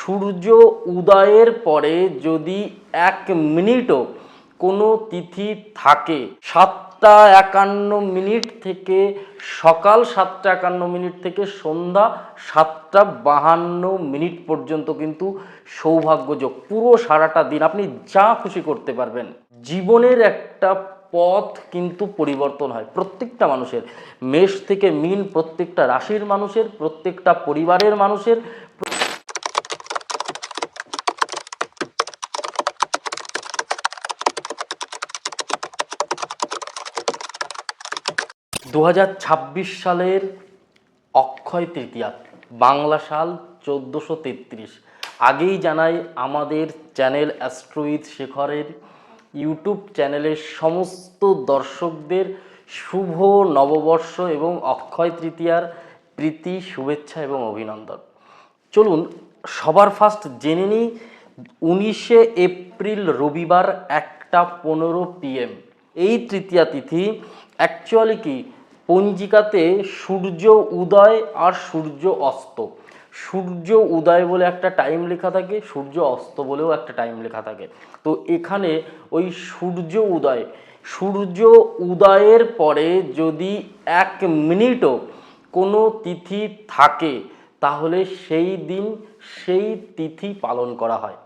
সূর্য উদয়ের পরে যদি 1 মিনিটও কোনো তিথি থাকে 7টা 51 মিনিট থেকে সকাল 7টা 51 মিনিট থেকে সন্ধ্যা 7টা 52 মিনিট পর্যন্ত কিন্তু সৌভাগ্যযোগ। পুরো সারাটা দিন আপনি যা খুশি করতে পারবেন। জীবনের একটা পথ কিন্তু পরিবর্তন হয় প্রত্যেকটা মানুষের, মেষ থেকে মীন, প্রত্যেকটা রাশির মানুষের, প্রত্যেকটা পরিবারের মানুষের। 2026 সালের অক্ষয় তৃতীয়া, বাংলা সাল 1433। আগেই জানাই আমাদের চ্যানেল অ্যাস্ট্রো উইথ শেখরের ইউটিউব চ্যানেলের সমস্ত দর্শকদের শুভ নববর্ষ এবং অক্ষয় তৃতীয়ার প্রীতি, শুভেচ্ছা এবং অভিনন্দন। চলুন সবার ফার্স্ট জেনে নিই 19 এপ্রিল রবিবার 1টা 15 PM এই তৃতীয়া তিথি অ্যাকচুয়ালি কি পঞ্জিকাতে সূর্য উদয় আর সূর্য অস্ত, সূর্য উদয় বলে একটা টাইম লেখা থাকে, সূর্য অস্ত বলেও একটা টাইম লেখা থাকে। তো এখানে ওই সূর্য উদয়ের পরে যদি 1 মিনিটও কোনো তিথি থাকে তাহলে সেই দিন সেই তিথি পালন করা হয়।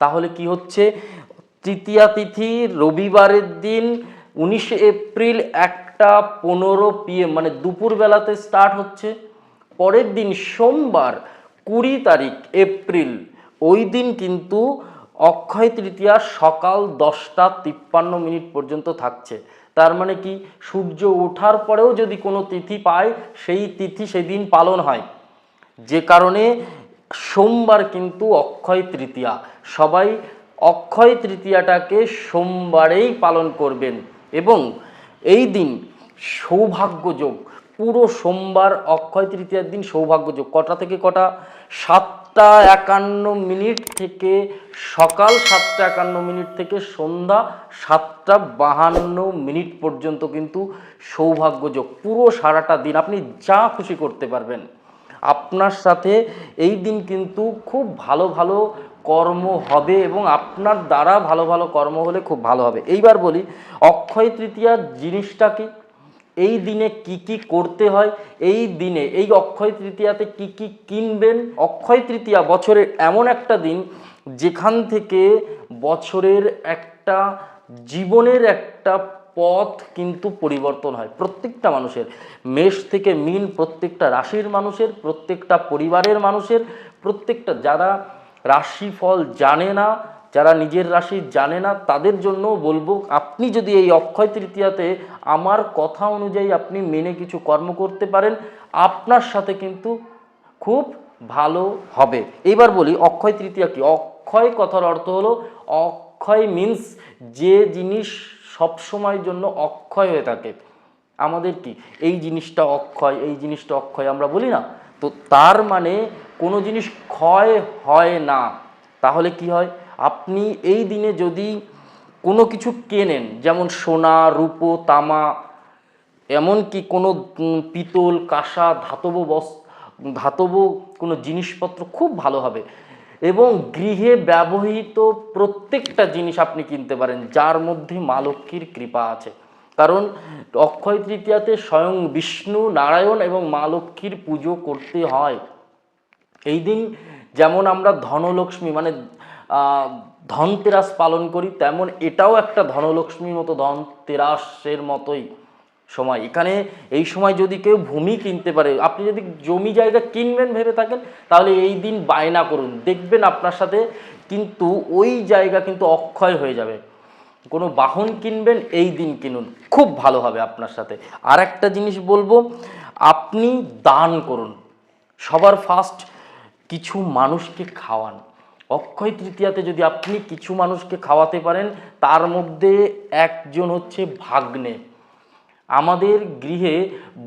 তাহলে কি হচ্ছে, তৃতীয়া তিথি রবিবারের দিন 19 এপ্রিল 1টা 15 PM মানে দুপুরবেলাতে স্টার্ট হচ্ছে। পরের দিন সোমবার 20 তারিখ এপ্রিল, ওই দিন কিন্তু অক্ষয় তৃতীয়া সকাল 10টা 53 মিনিট পর্যন্ত থাকছে। তার মানে কি সূর্য ওঠার পরেও যদি কোনো তিথি পায় সেই তিথি সেদিন পালন হয়, যে কারণে সোমবার কিন্তু অক্ষয় তৃতীয়া। সবাই অক্ষয় তৃতীয়াটাকে সোমবারেই পালন করবেন এবং এই দিন সৌভাগ্যযোগ। পুরো সোমবার অক্ষয় তৃতীয়ার দিন সৌভাগ্যযোগ কটা থেকে কটা, 7টা 51 মিনিট থেকে সকাল 7টা 51 মিনিট থেকে সন্ধ্যা 7টা 52 মিনিট পর্যন্ত কিন্তু সৌভাগ্যযোগ। পুরো সারাটা দিন আপনি যা খুশি করতে পারবেন। আপনার সাথে এই দিন কিন্তু খুব ভালো ভালো কর্ম হবে এবং আপনার দ্বারা ভালো ভালো কর্ম হলে খুব ভালো হবে। এইবার বলি অক্ষয় তৃতীয়ার জিনিসটা কি, এই দিনে কি কি করতে হয়, এই দিনে এই অক্ষয় তৃতীয়াতে কি কি কিনবেন। অক্ষয় তৃতীয়া বছরের এমন একটা দিন যেখান থেকে বছরের একটা জীবনের একটা পথ কিন্তু পরিবর্তন হয় প্রত্যেকটা মানুষের, মেষ থেকে মীন, প্রত্যেকটা রাশির মানুষের, প্রত্যেকটা পরিবারের মানুষের, প্রত্যেকটা যারা রাশিফল জানে না, যারা নিজের রাশি জানে না তাদের জন্য বলবো, আপনি যদি এই অক্ষয় তৃতীয়াতে আমার কথা অনুযায়ী আপনি মেনে কিছু কর্ম করতে পারেন আপনার সাথে কিন্তু খুব ভালো হবে। এবার বলি অক্ষয় তৃতীয়া কি। অক্ষয় কথার অর্থ হলো, অক্ষয় মিন্স যে জিনিস সবসময়ের জন্য অক্ষয় হয়ে থাকে। আমাদের কি এই জিনিসটা অক্ষয়, এই জিনিসটা অক্ষয় আমরা বলি না, তো তার মানে কোনো জিনিস ক্ষয় হয় না। তাহলে কি হয়, আপনি এই দিনে যদি কোনো কিছু কেনেন, যেমন সোনা, রূপো, তামা, এমনকি কোনো পিতল, কাঁসা, ধাতব কোনো জিনিসপত্র খুব ভালো হবে এবং গৃহে ব্যবহৃত প্রত্যেকটা জিনিস আপনি কিনতে পারেন যার মধ্যে মা লক্ষ্মীর কৃপা আছে। কারণ অক্ষয় তৃতীয়াতে স্বয়ং বিষ্ণু, নারায়ণ এবং মা লক্ষ্মীর পুজো করতে হয়। এই দিন যেমন আমরা ধনলক্ষ্মী মানে ধনতেরাস পালন করি, তেমন এটাও একটা ধনলক্ষ্মীর মতো, ধনতেরাসের মতোই সময়। এখানে এই সময় যদি কেউ ভূমি কিনতে পারে, আপনি যদি জমি জায়গা কিনবেন ভেবে থাকেন তাহলে এই দিন বায়না করুন, দেখবেন আপনার সাথে কিন্তু ওই জায়গা কিন্তু অক্ষয় হয়ে যাবে। কোনো বাহন কিনবেন এই দিন কিনুন, খুব ভালো হবে আপনার সাথে। আর একটা জিনিস বলবো, আপনি দান করুন। সবার ফার্স্ট কিছু মানুষকে খাওয়ান। অক্ষয় তৃতীয়াতে যদি আপনি কিছু মানুষকে খাওয়াতে পারেন, তার মধ্যে একজন হচ্ছে ভাগ্নে। আমাদের গৃহে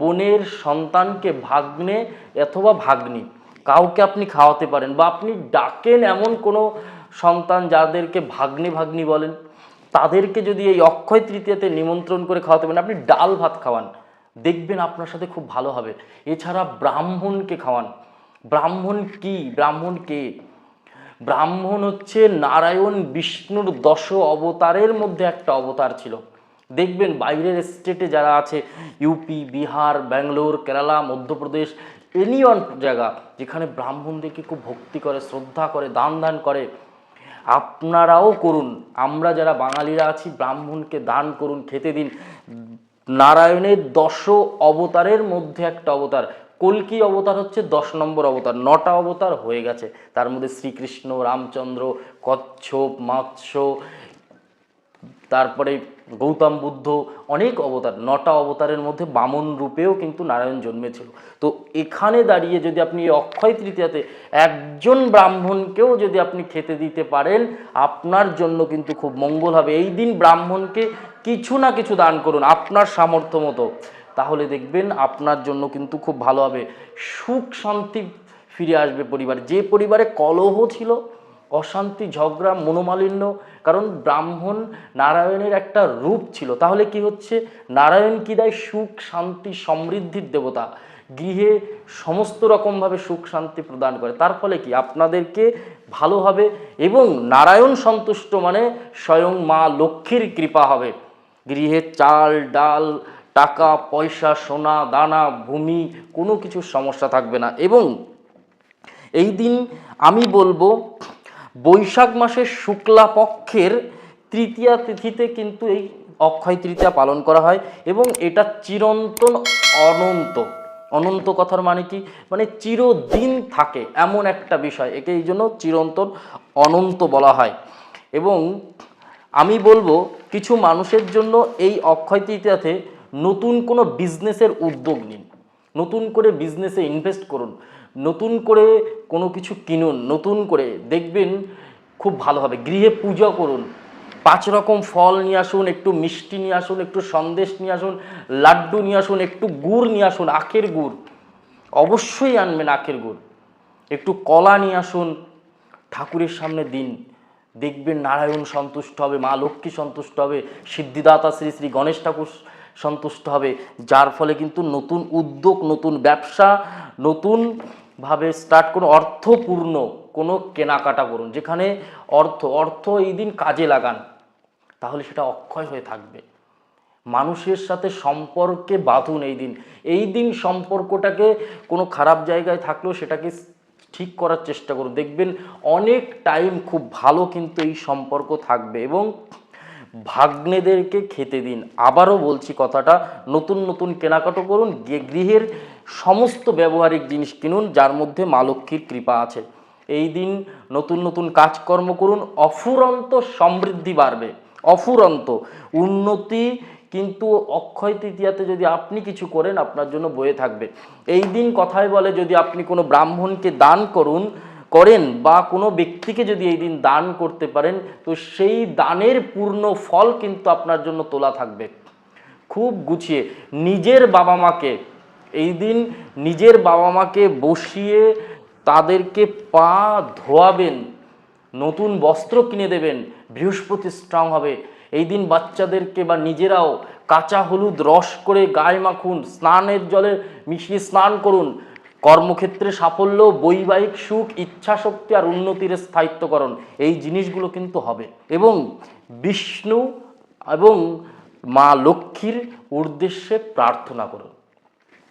বোনের সন্তানকে ভাগ্নে অথবা ভাগ্নি কাউকে আপনি খাওয়াতে পারেন, বা আপনি ডাকেন এমন কোনো সন্তান যাদেরকে ভাগ্নে ভাগ্নি বলেন, তাদেরকে যদি এই অক্ষয় তৃতীয়াতে নিমন্ত্রণ করে খাওয়াতে পারেন, আপনি ডাল ভাত খাওয়ান, দেখবেন আপনার সাথে খুব ভালো হবে। এছাড়া ব্রাহ্মণকে খাওয়ান। ব্রাহ্মণ কি, ব্রাহ্মণ কে, ব্রাহ্মণ হচ্ছে নারায়ণ বিষ্ণুর 10 অবতারের মধ্যে একটা অবতার ছিল। দেখবেন বাইরের স্টেটে যারা আছে, ইউপি, বিহার, ব্যাঙ্গালোর, কেরালা, মধ্যপ্রদেশ, এনিওয়ান জায়গা যেখানে ব্রাহ্মণদেরকে খুব ভক্তি করে, শ্রদ্ধা করে, দান করে, আপনারাও করুন। আমরা যারা বাঙালিরা আছি, ব্রাহ্মণকে দান করুন, খেতে দিন। নারায়ণের 10 অবতারের মধ্যে একটা অবতার, কল্কি অবতার হচ্ছে 10 নম্বর অবতার। 9টা অবতার হয়ে গেছে, তার মধ্যে শ্রীকৃষ্ণ, রামচন্দ্র, কচ্ছপ, মৎস্য, তারপরে গৌতম বুদ্ধ, অনেক অবতার। 9টা অবতারের মধ্যে বামন রূপেও কিন্তু নারায়ণ জন্মেছিল। তো এখানে দাঁড়িয়ে যদি আপনি অক্ষয় তৃতীয়াতে একজন ব্রাহ্মণকেও যদি আপনি খেতে দিতে পারেন, আপনার জন্য কিন্তু খুব মঙ্গল হবে। এই দিন ব্রাহ্মণকে কিছু না কিছু দান করুন আপনার সামর্থ্য মতো, তাহলে দেখবেন আপনার জন্য কিন্তু খুব ভালো হবে। সুখ শান্তি ফিরে আসবে পরিবার। যে পরিবারে কলহ ছিল, অশান্তি, ঝগড়া, মনোমালিন্য, কারণ ব্রাহ্মণ নারায়ণের একটা রূপ ছিল। তাহলে কি হচ্ছে, নারায়ণ কি দেয়? সুখ শান্তি সমৃদ্ধির দেবতা, গৃহে সমস্ত রকমভাবে সুখ শান্তি প্রদান করে। তার ফলে কি আপনাদেরকে ভালো হবে, এবং নারায়ণ সন্তুষ্ট মানে স্বয়ং মা লক্ষ্মীর কৃপা হবে। গৃহে চাল ডাল, টাকা পয়সা, সোনা দানা, ভূমি, কোনো কিছুর সমস্যা থাকবে না। এবং এই দিন আমি বলবো, বৈশাখ মাসের শুক্লা পক্ষের তৃতীয়া তিথিতে কিন্তু এই অক্ষয় তৃতীয়া পালন করা হয়, এবং এটা চিরন্তন অনন্ত। অনন্ত কথার মানে কি, মানে চিরদিন থাকে এমন একটা বিষয়, একে এই জন্য চিরন্তন অনন্ত বলা হয়। এবং আমি বলবো কিছু মানুষের জন্য এই অক্ষয় তৃতীয়াতে নতুন কোনো বিজনেসের উদ্যোগ নিন, নতুন করে বিজনেসে ইনভেস্ট করুন, নতুন করে কোনো কিছু কিনুন, নতুন করে দেখবেন খুব ভালো হবে। গৃহে পূজা করুন, 5 রকম ফল নিয়ে আসুন, একটু মিষ্টি নিয়ে আসুন, একটু সন্দেশ নিয়ে আসুন, লাড্ডু নিয়ে আসুন, একটু গুড় নিয়ে আসুন, আখের গুড় অবশ্যই আনবেন, আখের গুড়, একটু কলা নিয়ে আসুন, ঠাকুরের সামনে দিন। দেখবেন নারায়ণ সন্তুষ্ট হবে, মা লক্ষ্মী সন্তুষ্ট হবে, সিদ্ধিদাতা শ্রী শ্রী গণেশ ঠাকুর সন্তুষ্ট হবে। যার ফলে কিন্তু নতুন উদ্যোগ, নতুন ব্যবসা, নতুনভাবে স্টার্ট করুন। অর্থপূর্ণ কোনো কেনাকাটা করুন, যেখানে অর্থ এই দিন কাজে লাগান, তাহলে সেটা অক্ষয় হয়ে থাকবে। মানুষের সাথে সম্পর্কে বাঁধুন এই দিন সম্পর্কটাকে কোনো খারাপ জায়গায় থাকলেও সেটাকে ঠিক করার চেষ্টা করুন। দেখবেন অনেক টাইম খুব ভালো কিন্তু এই সম্পর্ক থাকবে। এবং ভাগ্নেদেরকে খেতে দিন। আবারও বলছি কথাটা, নতুন নতুন কেনাকাটা করুন, গৃহের সমস্ত ব্যবহারিক জিনিস কিনুন যার মধ্যে মা লক্ষ্মীর কৃপা আছে। এই দিন নতুন নতুন কাজকর্ম করুন, অফুরন্ত সমৃদ্ধি বাড়বে, অফুরন্ত উন্নতি কিন্তু অক্ষয় তৃতীয়াতে যদি আপনি কিছু করেন আপনার জন্য বয়ে থাকবে। এই দিন কথায় বলে, যদি আপনি কোনো ব্রাহ্মণকে দান করেন বা কোনো ব্যক্তিকে যদি এই দিন দান করতে পারেন, তো সেই দানের পূর্ণ ফল কিন্তু আপনার জন্য তোলা থাকবে। খুব গুছিয়ে নিজের বাবা মাকে এই দিন, নিজের বাবা মাকে বসিয়ে তাদেরকে পা ধোয়াবেন, নতুন বস্ত্র কিনে দেবেন, বৃহস্পতি স্ট্রং হবে। এই দিন বাচ্চাদেরকে বা নিজেরাও কাঁচা হলুদ রস করে গায়ে মাখুন, স্নানের জলে মিশিয়ে স্নান করুন। কর্মক্ষেত্রে সাফল্য, বৈবাহিক সুখ, ইচ্ছা শক্তি আর উন্নতির স্থায়িত্বকরণ, এই জিনিসগুলো কিন্তু হবে। এবং বিষ্ণু এবং মা লক্ষ্মীর উদ্দেশ্যে প্রার্থনা করুন,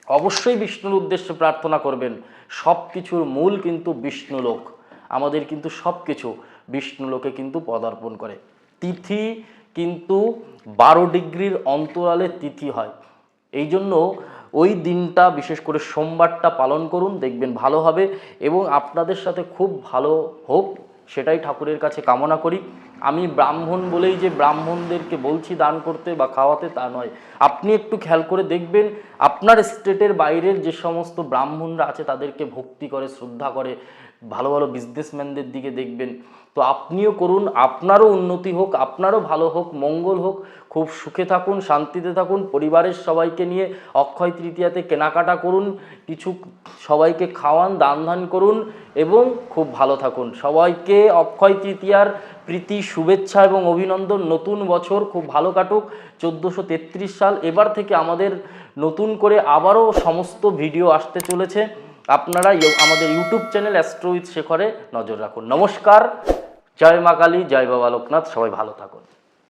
অবশ্যই বিষ্ণুর উদ্দেশ্যে প্রার্থনা করবেন। সব কিছুর মূল কিন্তু বিষ্ণুলোক, আমাদের কিন্তু সব কিছু বিষ্ণুলোকে কিন্তু পদার্পণ করে। তিথি কিন্তু 12 ডিগ্রির অন্তরালে তিথি হয়, এই জন্য ওই দিনটা বিশেষ করে সোমবারটা পালন করুন, দেখবেন ভালো হবে এবং আপনাদের সাথে খুব ভালো হোক, সেটাই ঠাকুরের কাছে কামনা করি। আমি ব্রাহ্মণ বলেই যে ব্রাহ্মণদেরকে বলছি দান করতে বা খাওয়াতে, তা নয়। আপনি একটু খেয়াল করে দেখবেন আপনার স্টেটের বাইরের যে সমস্ত ব্রাহ্মণরা আছে তাদেরকে ভক্তি করে, শ্রদ্ধা করে, ভালো ভালো বিজনেসম্যানদের দিকে দেখবেন। তো আপনিও করুন, আপনারও উন্নতি হোক, আপনারও ভালো হোক, মঙ্গল হোক, খুব সুখে থাকুন, শান্তিতে থাকুন। পরিবারের সবাইকে নিয়ে অক্ষয় তৃতীয়াতে কেনাকাটা করুন, কিছু সবাইকে খাওয়ান, দান ধান করুন এবং খুব ভালো থাকুন। সবাইকে অক্ষয় তৃতীয়ার প্রীতি, শুভেচ্ছা এবং অভিনন্দন। নতুন বছর খুব ভালো কাটুক। 1433 সাল, এবার থেকে আমাদের নতুন করে আবারও সমস্ত ভিডিও আসতে চলেছে। আপনারা আমাদের ইউটিউব চ্যানেল অ্যাস্ট্রো উইথ শেখরে নজর রাখুন। নমস্কার, জয় মা কালী, জয় বাবা লোকনাথ, সবাই ভালো থাকুন।